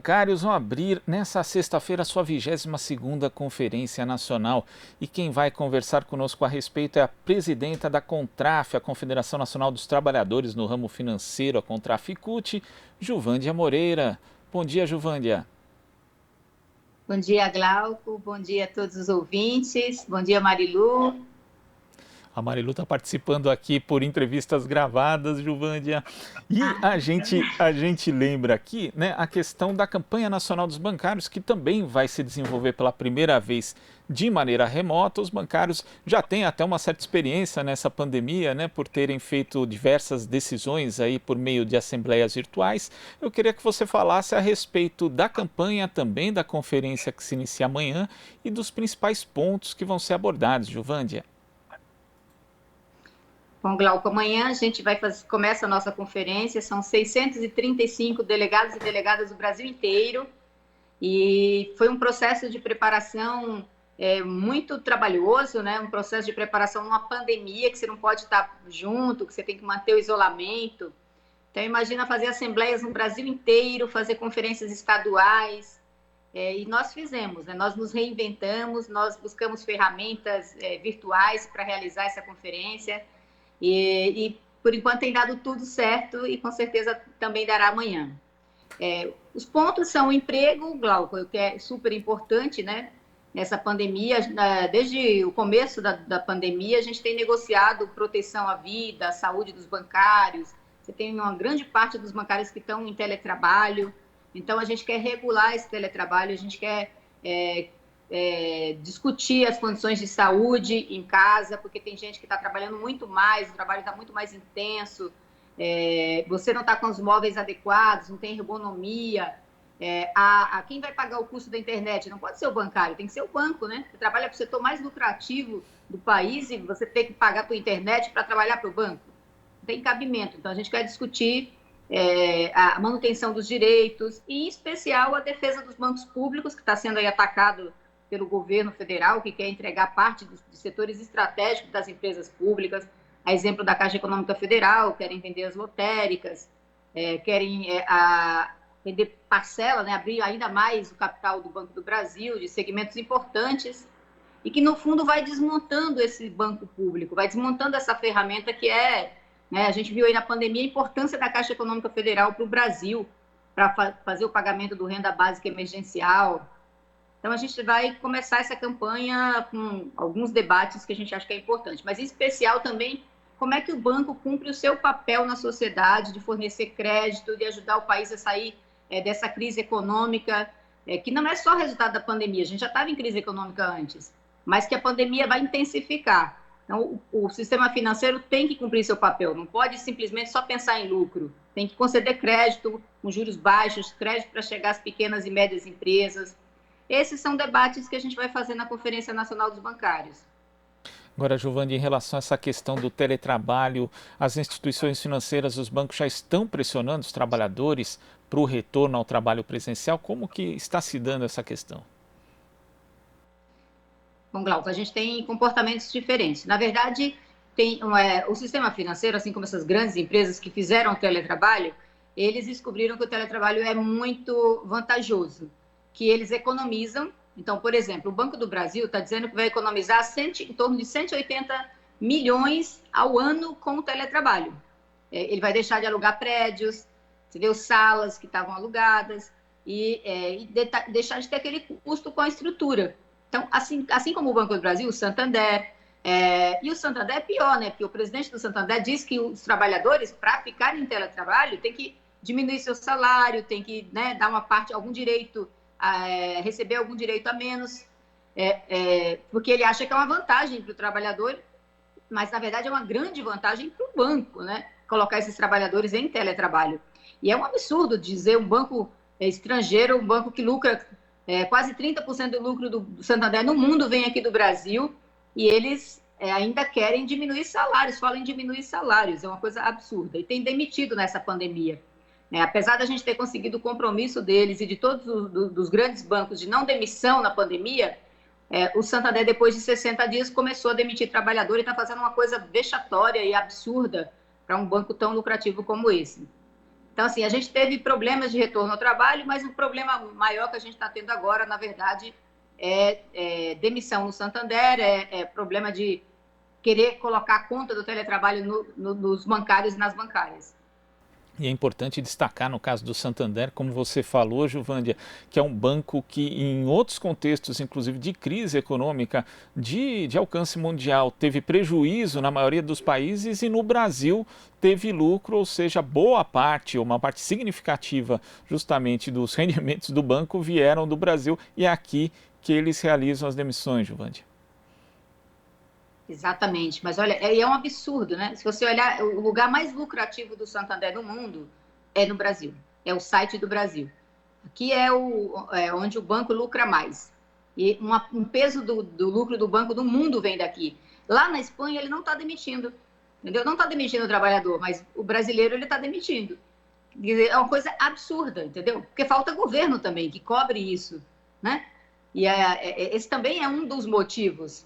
bancários vão abrir nesta sexta-feira a sua 22ª Conferência Nacional. E quem vai conversar conosco a respeito é a presidenta da CONTRAF, a Confederação Nacional dos Trabalhadores no Ramo Financeiro, a CONTRAFICUT, Juvândia Moreira. Bom dia, Juvândia. Bom dia, Glauco. Bom dia a todos os ouvintes. Bom dia, Marilu. A Marilu está participando aqui por entrevistas gravadas, Juvândia. E a gente lembra aqui, né, a questão da campanha nacional dos bancários, que também vai se desenvolver pela primeira vez de maneira remota. Os bancários já têm até uma certa experiência nessa pandemia, né, por terem feito diversas decisões aí por meio de assembleias virtuais. Eu queria que você falasse a respeito da campanha, também da conferência que se inicia amanhã e dos principais pontos que vão ser abordados, Juvândia. Bom, Glauco, amanhã a gente começa a nossa conferência, são 635 delegados e delegadas do Brasil inteiro, e foi um processo de preparação muito trabalhoso, né? Um processo de preparação numa pandemia, que você não pode estar junto, que você tem que manter o isolamento. Então, imagina fazer assembleias no Brasil inteiro, fazer conferências estaduais, e nós fizemos, né? Nós nos reinventamos, nós buscamos ferramentas virtuais para realizar essa conferência, e por enquanto tem dado tudo certo e com certeza também dará amanhã. Os pontos são o emprego, Glauco, que é super importante, né? Nessa pandemia, desde o começo da pandemia, a gente tem negociado proteção à vida, à saúde dos bancários. Você tem uma grande parte dos bancários que estão em teletrabalho, então a gente quer regular esse teletrabalho, a gente quer discutir as condições de saúde em casa, porque tem gente que está trabalhando muito mais, o trabalho está muito mais intenso, você não está com os móveis adequados, não tem ergonomia, quem vai pagar o custo da internet? Não pode ser o bancário, tem que ser o banco, né? Você trabalha para o setor mais lucrativo do país e você tem que pagar a tua internet para trabalhar para o banco. Não tem cabimento. Então, a gente quer discutir a manutenção dos direitos e, em especial, a defesa dos bancos públicos, que está sendo aí atacado pelo governo federal, que quer entregar parte dos setores estratégicos das empresas públicas, a exemplo da Caixa Econômica Federal, querem vender as lotéricas, querem vender parcela, né, abrir ainda mais o capital do Banco do Brasil, de segmentos importantes, e que, no fundo, vai desmontando esse banco público, vai desmontando essa ferramenta que né, a gente viu aí na pandemia a importância da Caixa Econômica Federal para o Brasil, para fazer o pagamento do renda básica emergencial. Então, a gente vai começar essa campanha com alguns debates que a gente acha que é importante, mas em especial também como é que o banco cumpre o seu papel na sociedade de fornecer crédito, de ajudar o país a sair dessa crise econômica, que não é só resultado da pandemia, a gente já estava em crise econômica antes, mas que a pandemia vai intensificar. Então, o sistema financeiro tem que cumprir seu papel, não pode simplesmente só pensar em lucro, tem que conceder crédito com juros baixos, crédito para chegar às pequenas e médias empresas. Esses são debates que a gente vai fazer na Conferência Nacional dos Bancários. Agora, Juvândia, em relação a essa questão do teletrabalho, as instituições financeiras, os bancos já estão pressionando os trabalhadores para o retorno ao trabalho presencial? Como que está se dando essa questão? Bom, Glauco, a gente tem comportamentos diferentes. Na verdade, o sistema financeiro, assim como essas grandes empresas que fizeram o teletrabalho, eles descobriram que o teletrabalho é muito vantajoso, que eles economizam. Então, por exemplo, o Banco do Brasil está dizendo que vai economizar em torno de 180 milhões ao ano com o teletrabalho. Ele vai deixar de alugar prédios, entendeu? Salas que estavam alugadas, e deixar de ter aquele custo com a estrutura. Então, assim como o Banco do Brasil, o Santander, e o Santander é pior, né? Porque o presidente do Santander diz que os trabalhadores, para ficarem em teletrabalho, tem que diminuir seu salário, tem que, né, dar uma parte, algum direito, receber algum direito a menos, porque ele acha que é uma vantagem para o trabalhador, mas, na verdade, é uma grande vantagem para o banco, né? Colocar esses trabalhadores em teletrabalho. E é um absurdo dizer um banco estrangeiro, um banco que lucra quase 30% do lucro do Santander no mundo vem aqui do Brasil, e eles ainda querem diminuir salários, falam em diminuir salários, é uma coisa absurda. E tem demitido nessa pandemia. Apesar da gente ter conseguido o compromisso deles e de todos os grandes bancos de não demissão na pandemia, o Santander, depois de 60 dias, começou a demitir trabalhador e está fazendo uma coisa vexatória e absurda para um banco tão lucrativo como esse. Então, assim, a gente teve problemas de retorno ao trabalho, mas o problema maior que a gente está tendo agora, na verdade, é demissão no Santander, é problema de querer colocar a conta do teletrabalho nos bancários e nas bancárias. E é importante destacar, no caso do Santander, como você falou, Juvândia, que é um banco que, em outros contextos, inclusive de crise econômica, de alcance mundial, teve prejuízo na maioria dos países e no Brasil teve lucro, ou seja, boa parte, ou uma parte significativa, justamente dos rendimentos do banco vieram do Brasil e é aqui que eles realizam as demissões, Juvândia. Exatamente, mas olha, é um absurdo, né? Se você olhar, o lugar mais lucrativo do Santander no mundo é no Brasil, é o site do Brasil. Aqui é onde o banco lucra mais. E um peso do lucro do banco do mundo vem daqui. Lá na Espanha ele não está demitindo, entendeu? Não está demitindo o trabalhador, mas o brasileiro ele está demitindo. É uma coisa absurda, entendeu? Porque falta governo também que cobre isso, né? E esse também é um dos motivos.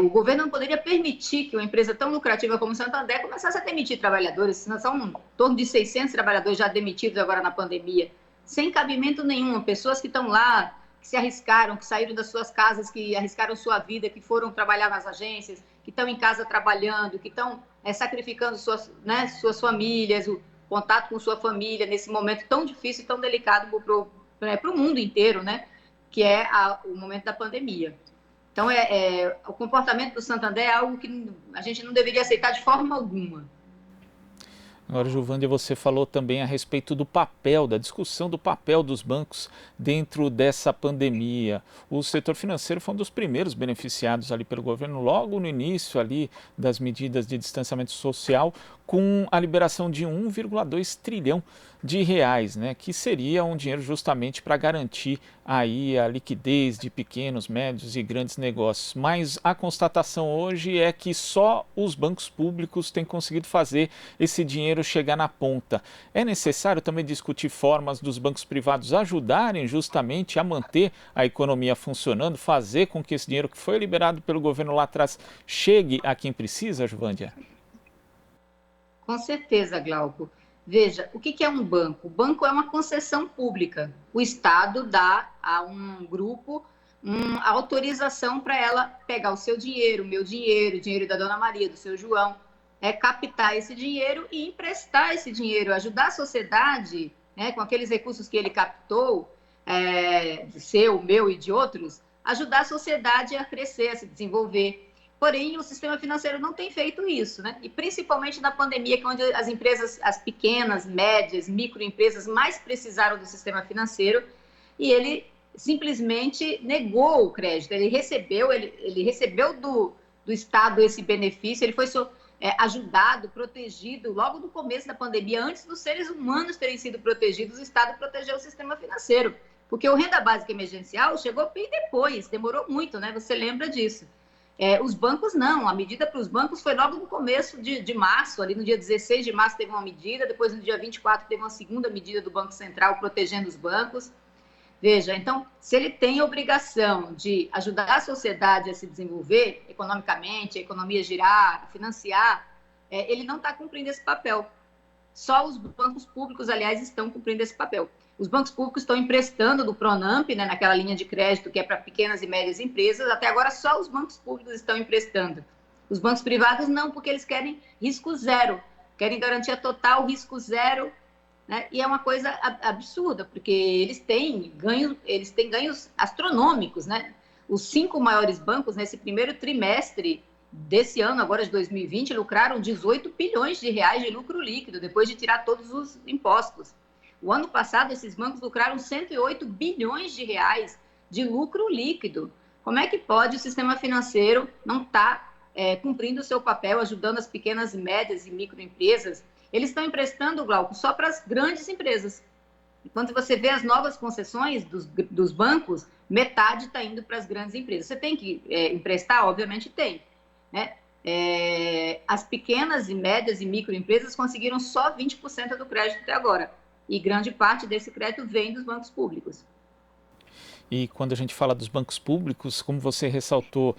O governo não poderia permitir que uma empresa tão lucrativa como o Santander começasse a demitir trabalhadores, senão são em torno de 600 trabalhadores já demitidos agora na pandemia, sem cabimento nenhum, pessoas que estão lá, que se arriscaram, que saíram das suas casas, que arriscaram sua vida, que foram trabalhar nas agências, que estão em casa trabalhando, que estão sacrificando suas famílias, o contato com sua família nesse momento tão difícil e tão delicado para o mundo inteiro, né? Que é o momento da pandemia. Então, o comportamento do Santander é algo que a gente não deveria aceitar de forma alguma. Agora, Juvândia, você falou também a respeito do papel, da discussão do papel dos bancos dentro dessa pandemia. O setor financeiro foi um dos primeiros beneficiados ali pelo governo, logo no início ali das medidas de distanciamento social, com a liberação de 1,2 trilhão de reais, né, que seria um dinheiro justamente para garantir aí a liquidez de pequenos, médios e grandes negócios. Mas a constatação hoje é que só os bancos públicos têm conseguido fazer esse dinheiro chegar na ponta. É necessário também discutir formas dos bancos privados ajudarem justamente a manter a economia funcionando, fazer com que esse dinheiro que foi liberado pelo governo lá atrás chegue a quem precisa, Juvândia? Com certeza, Glauco. Veja, o que é um banco? O banco é uma concessão pública. O Estado dá a um grupo a autorização para ela pegar o seu dinheiro, o meu dinheiro, o dinheiro da Dona Maria, do seu João, captar esse dinheiro e emprestar esse dinheiro, ajudar a sociedade, né, com aqueles recursos que ele captou, seu, meu e de outros, ajudar a sociedade a crescer, a se desenvolver. Porém, o sistema financeiro não tem feito isso, né? E principalmente na pandemia, que é onde as empresas, as pequenas, médias, microempresas mais precisaram do sistema financeiro, e ele simplesmente negou o crédito. Ele recebeu do Estado esse benefício, ele foi ajudado, protegido logo no começo da pandemia, antes dos seres humanos terem sido protegidos, o Estado protegeu o sistema financeiro, porque o renda básica emergencial chegou bem depois, demorou muito, né? Você lembra disso? Os bancos não, a medida para os bancos foi logo no começo de março, ali no dia 16 de março teve uma medida, depois no dia 24 teve uma segunda medida do Banco Central protegendo os bancos. Veja, então, se ele tem a obrigação de ajudar a sociedade a se desenvolver economicamente, a economia girar, a financiar, ele não está cumprindo esse papel. Só os bancos públicos, aliás, estão cumprindo esse papel. Os bancos públicos estão emprestando do Pronamp, né, naquela linha de crédito que é para pequenas e médias empresas. Até agora, só os bancos públicos estão emprestando. Os bancos privados não, porque eles querem risco zero, querem garantia total, risco zero, né? E é uma coisa absurda, porque eles têm ganhos astronômicos, né? Os 5 maiores bancos, nesse primeiro trimestre desse ano, agora de 2020, lucraram 18 bilhões de reais de lucro líquido, depois de tirar todos os impostos. O ano passado, esses bancos lucraram 108 bilhões de reais de lucro líquido. Como é que pode o sistema financeiro não estar cumprindo o seu papel, ajudando as pequenas, médias e microempresas? Eles estão emprestando, Glauco, só para as grandes empresas. Quando você vê as novas concessões dos bancos, metade está indo para as grandes empresas. Você tem que emprestar? Obviamente tem, né? As pequenas e médias e microempresas conseguiram só 20% do crédito até agora. E grande parte desse crédito vem dos bancos públicos. E quando a gente fala dos bancos públicos, como você ressaltou,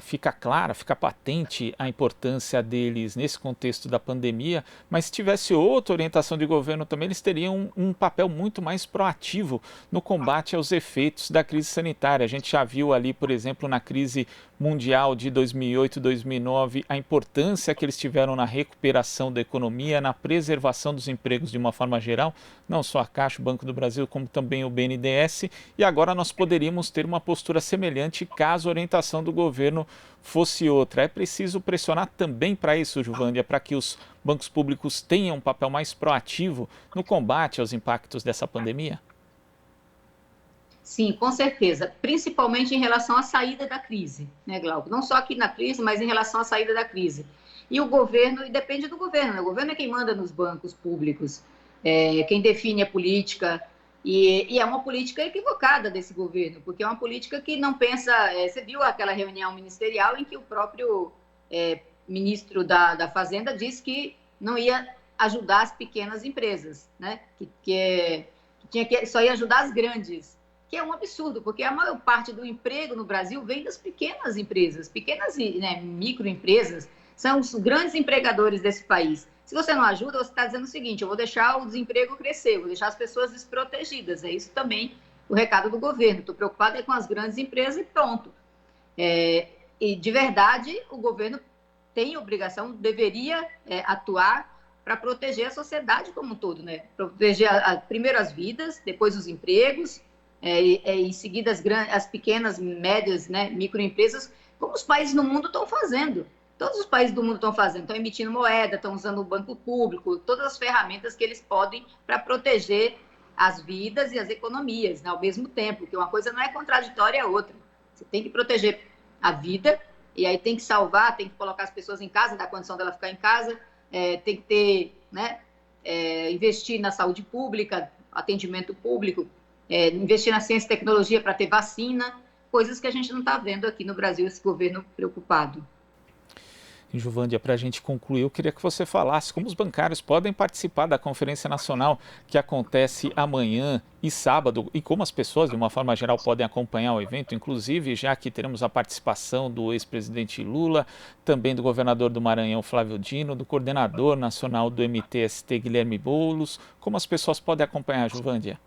fica clara, fica patente a importância deles nesse contexto da pandemia, mas se tivesse outra orientação de governo também, eles teriam um papel muito mais proativo no combate aos efeitos da crise sanitária. A gente já viu ali, por exemplo, na crise mundial de 2008 e 2009, a importância que eles tiveram na recuperação da economia, na preservação dos empregos de uma forma geral, não só a Caixa, o Banco do Brasil, como também o BNDES, e agora nós poderíamos ter uma postura semelhante caso a orientação do governo fosse outra. É preciso pressionar também para isso, Juvândia, para que os bancos públicos tenham um papel mais proativo no combate aos impactos dessa pandemia? Sim, com certeza, principalmente em relação à saída da crise, né, Glauco? Não só aqui na crise, mas em relação à saída da crise. E o governo, e depende do governo, né? O governo é quem manda nos bancos públicos, quem define a política, e é uma política equivocada desse governo, porque é uma política que não pensa. Você viu aquela reunião ministerial em que o próprio ministro da Fazenda disse que não ia ajudar as pequenas empresas, né? Só ia ajudar as grandes. Que é um absurdo, porque a maior parte do emprego no Brasil vem das pequenas empresas, pequenas, né, microempresas, são os grandes empregadores desse país. Se você não ajuda, você está dizendo o seguinte: eu vou deixar o desemprego crescer, vou deixar as pessoas desprotegidas. É isso também o recado do governo. Estou preocupada com as grandes empresas e pronto. E, de verdade, o governo tem obrigação, deveria atuar para proteger a sociedade como um todo, né? Proteger primeiro as vidas, depois os empregos, em seguida as pequenas, médias, né, microempresas, como os países no mundo estão fazendo. Todos os países do mundo estão fazendo, estão emitindo moeda, estão usando o banco público, todas as ferramentas que eles podem para proteger as vidas e as economias, né, ao mesmo tempo, porque uma coisa não é contraditória à outra. Você tem que proteger a vida, e aí tem que salvar, tem que colocar as pessoas em casa, dar condição dela ficar em casa, tem que ter, né, investir na saúde pública, atendimento público, investir na ciência e tecnologia para ter vacina, coisas que a gente não está vendo aqui no Brasil, esse governo preocupado. Juvândia, para a gente concluir, eu queria que você falasse como os bancários podem participar da Conferência Nacional que acontece amanhã e sábado, e como as pessoas, de uma forma geral, podem acompanhar o evento, inclusive já que teremos a participação do ex-presidente Lula, também do governador do Maranhão, Flávio Dino, do coordenador nacional do MTST, Guilherme Boulos. Como as pessoas podem acompanhar, Juvândia?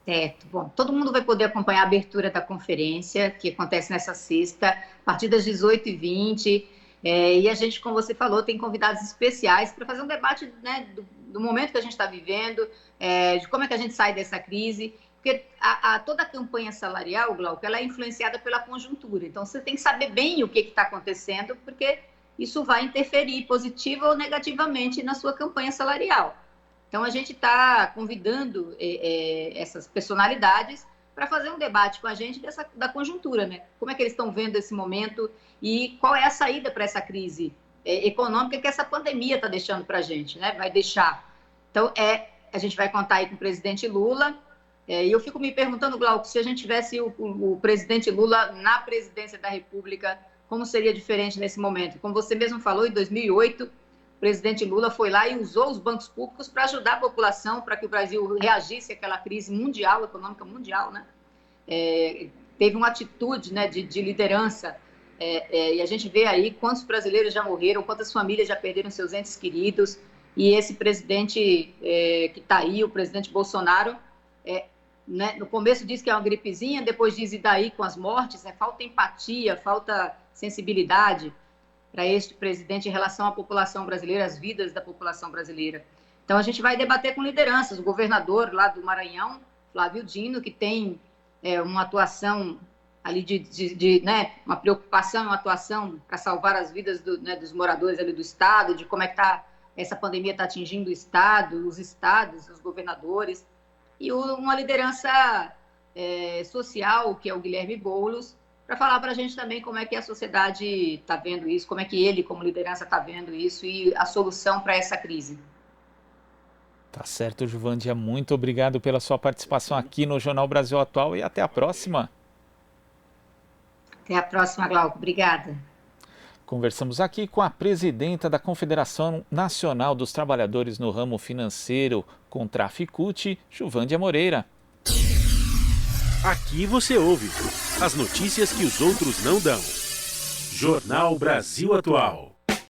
Certo. Bom, todo mundo vai poder acompanhar a abertura da conferência, que acontece nessa sexta, a partir das 18h20. E a gente, como você falou, tem convidados especiais para fazer um debate, né, do momento que a gente está vivendo, de como é que a gente sai dessa crise. Porque toda a campanha salarial, Glauco, ela é influenciada pela conjuntura. Então, você tem que saber bem o que está acontecendo, porque isso vai interferir positiva ou negativamente na sua campanha salarial. Então, a gente está convidando essas personalidades para fazer um debate com a gente da conjuntura, né? Como é que eles estão vendo esse momento e qual é a saída para essa crise econômica que essa pandemia está deixando para a gente, né? Vai deixar. Então, a gente vai contar aí com o presidente Lula. E eu fico me perguntando, Glauco, se a gente tivesse o presidente Lula na presidência da República, como seria diferente nesse momento? Como você mesmo falou, em 2008... o presidente Lula foi lá e usou os bancos públicos para ajudar a população, para que o Brasil reagisse àquela crise mundial, econômica mundial, né? Teve uma atitude, né, de liderança, e a gente vê aí quantos brasileiros já morreram, quantas famílias já perderam seus entes queridos, e esse presidente que está aí, o presidente Bolsonaro, né, no começo diz que é uma gripezinha, depois diz e daí com as mortes, né? Falta empatia, falta sensibilidade para este presidente em relação à população brasileira, às vidas da população brasileira. Então, a gente vai debater com lideranças, o governador lá do Maranhão, Flávio Dino, que tem uma atuação ali né, uma preocupação, uma atuação para salvar as vidas dos moradores ali do estado, de como é que essa pandemia está atingindo o estado, os estados, os governadores, e uma liderança social, que é o Guilherme Boulos, para falar para a gente também como é que a sociedade está vendo isso, como é que ele, como liderança, está vendo isso e a solução para essa crise. Tá certo, Juvândia. Muito obrigado pela sua participação aqui no Jornal Brasil Atual e até a próxima. Até a próxima, Glauco. Obrigada. Conversamos aqui com a presidenta da Confederação Nacional dos Trabalhadores no Ramo Financeiro, Contraficute, Juvândia Moreira. Aqui você ouve as notícias que os outros não dão. Jornal Brasil Atual.